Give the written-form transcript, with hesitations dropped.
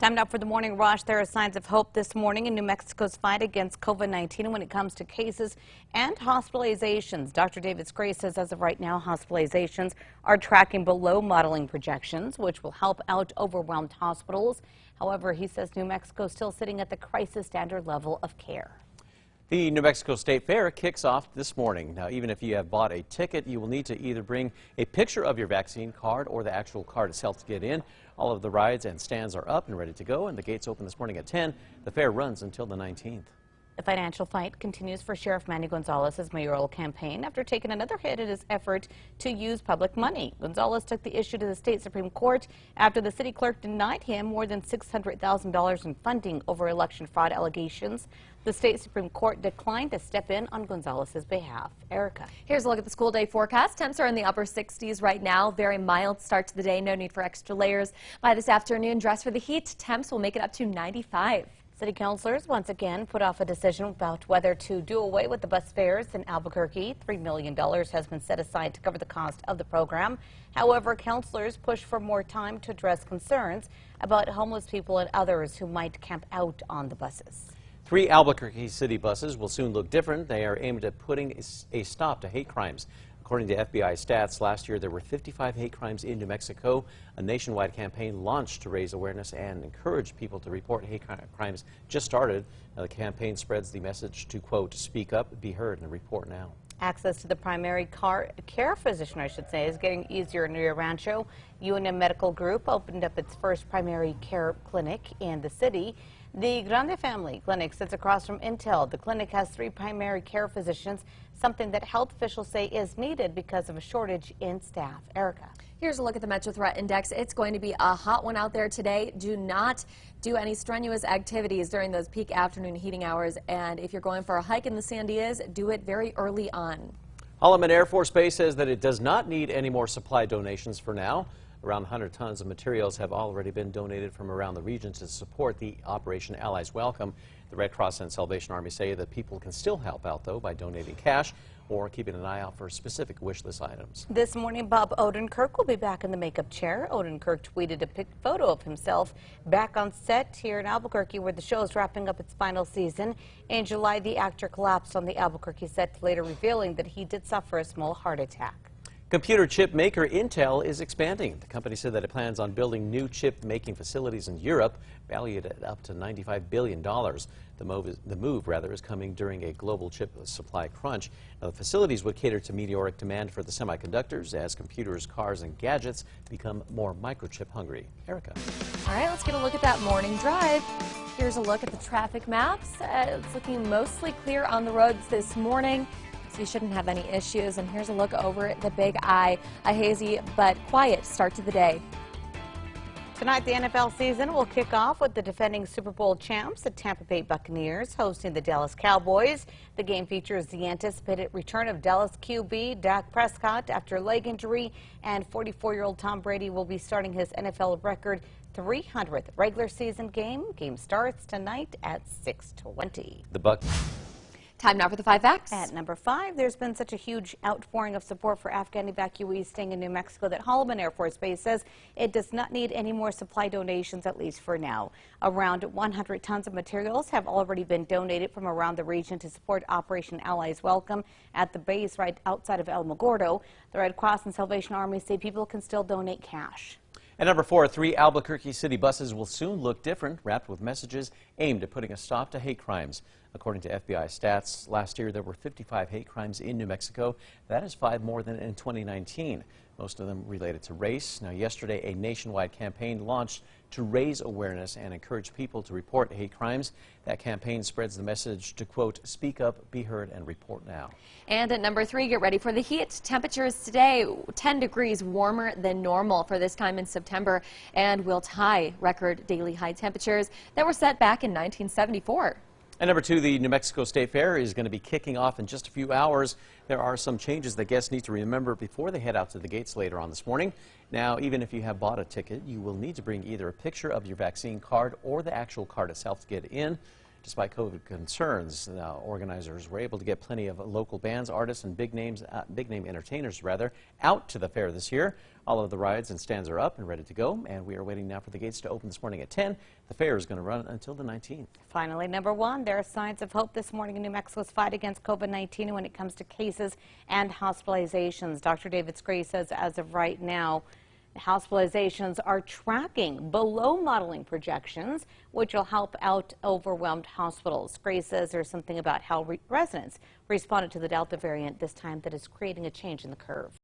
Time now for the morning rush. There are signs of hope this morning in New Mexico's fight against COVID-19 when it comes to cases and hospitalizations. Dr. David Gray says as of right now, hospitalizations are tracking below modeling projections, which will help out overwhelmed hospitals. However, he says New Mexico is still sitting at the crisis standard level of care. The New Mexico State Fair kicks off this morning. Now, even if you have bought a ticket, you will need to either bring a picture of your vaccine card or the actual card itself to get in. All of the rides and stands are up and ready to go, and the gates open this morning at 10. The fair runs until the 19th. The financial fight continues for Sheriff Manny Gonzalez's mayoral campaign after taking another hit in his effort to use public money. Gonzalez took the issue to the state Supreme Court after the city clerk denied him more than $600,000 in funding over election fraud allegations. The state Supreme Court declined to step in on Gonzalez's behalf. Erica. Here's a look at the school day forecast. Temps are in the upper 60s right now. Very mild start to the day. No need for extra layers. By this afternoon, dress for the heat. Temps will make it up to 95. City councilors once again put off a decision about whether to do away with the bus fares in Albuquerque. $3 million has been set aside to cover the cost of the program. However, councilors push for more time to address concerns about homeless people and others who might camp out on the buses. 3 Albuquerque city buses will soon look different. They are aimed at putting a stop to hate crimes. According to FBI stats, last year there were 55 hate crimes in New Mexico. A nationwide campaign launched to raise awareness and encourage people to report hate crimes just started. Now, the campaign spreads the message to, quote, speak up, be heard, and report now. Access to the primary care physician, is getting easier in Rio Rancho. UNM Medical Group opened up its first primary care clinic in the city. The Grande Family Clinic sits across from Intel. The clinic has 3 primary care physicians, something that health officials say is needed because of a shortage in staff. Erica. Here's a look at the Metro Threat Index. It's going to be a hot one out there today. Do not do any strenuous activities during those peak afternoon heating hours. And if you're going for a hike in the Sandias, do it very early on. HOLLOMAN Air Force Base says that it does not need any more supply donations for now. Around 100 tons of materials have already been donated from around the region to support the Operation Allies Welcome. The Red Cross and Salvation Army say that people can still help out, though, by donating cash or keeping an eye out for specific wish list items. This morning, Bob Odenkirk will be back in the makeup chair. Odenkirk tweeted a photo of himself back on set here in Albuquerque, where the show is wrapping up its final season. In July, the actor collapsed on the Albuquerque set, later revealing that he did suffer a small heart attack. Computer chip maker Intel is expanding. The company said that it plans on building new chip-making facilities in Europe, valued at up to $95 billion. The move is coming during a global chip supply crunch. Now, the facilities would cater to meteoric demand for the semiconductors as computers, cars, and gadgets become more microchip hungry. Erica. All right, let's get a look at that morning drive. Here's a look at the traffic maps. It's looking mostly clear on the roads this morning. So you shouldn't have any issues. And here's a look over at the Big I. A hazy but quiet start to the day. Tonight, the NFL season will kick off with the defending Super Bowl champs, the Tampa Bay Buccaneers, hosting the Dallas Cowboys. The game features the anticipated return of Dallas QB Dak Prescott after leg injury, and 44-year-old Tom Brady will be starting his NFL record 300th regular season game. Game starts tonight at 6:20. Time now for the 5 facts. At number 5, there's been such a huge outpouring of support for Afghan evacuees staying in New Mexico that HOLLOMAN Air Force Base says it does not need any more supply donations, at least for now. Around 100 tons of materials have already been donated from around the region to support Operation Allies Welcome at the base right outside of El Mogordo. The Red Cross and Salvation Army say people can still donate cash. At number 4, 3 Albuquerque city buses will soon look different, wrapped with messages aimed at putting a stop to hate crimes. According to FBI stats, last year there were 55 hate crimes in New Mexico. That is 5 more than in 2019, most of them related to race. Now, yesterday, a nationwide campaign launched to raise awareness and encourage people to report hate crimes. That campaign spreads the message to, quote, speak up, be heard, and report now. And at number 3, get ready for the heat. Temperatures today 10 degrees warmer than normal for this time in September, and will tie record daily high temperatures that were set back in 1974. And number 2, the New Mexico State Fair is going to be kicking off in just a few hours. There are some changes that guests need to remember before they head out to the gates later on this morning. Now, even if you have bought a ticket, you will need to bring either a picture of your vaccine card or the actual card itself to get in. Despite COVID concerns, organizers were able to get plenty of local bands, artists, and big name entertainers out to the fair this year. All of the rides and stands are up and ready to go, and we are waiting now for the gates to open this morning at 10. The fair is going to run until the 19th. Finally, number one, there are signs of hope this morning in New Mexico's fight against COVID-19 when it comes to cases and hospitalizations. Dr. David Scree says as of right now, hospitalizations are tracking below modeling projections, which will help out overwhelmed hospitals. Scree says there's something about how residents responded to the Delta variant this time that is creating a change in the curve.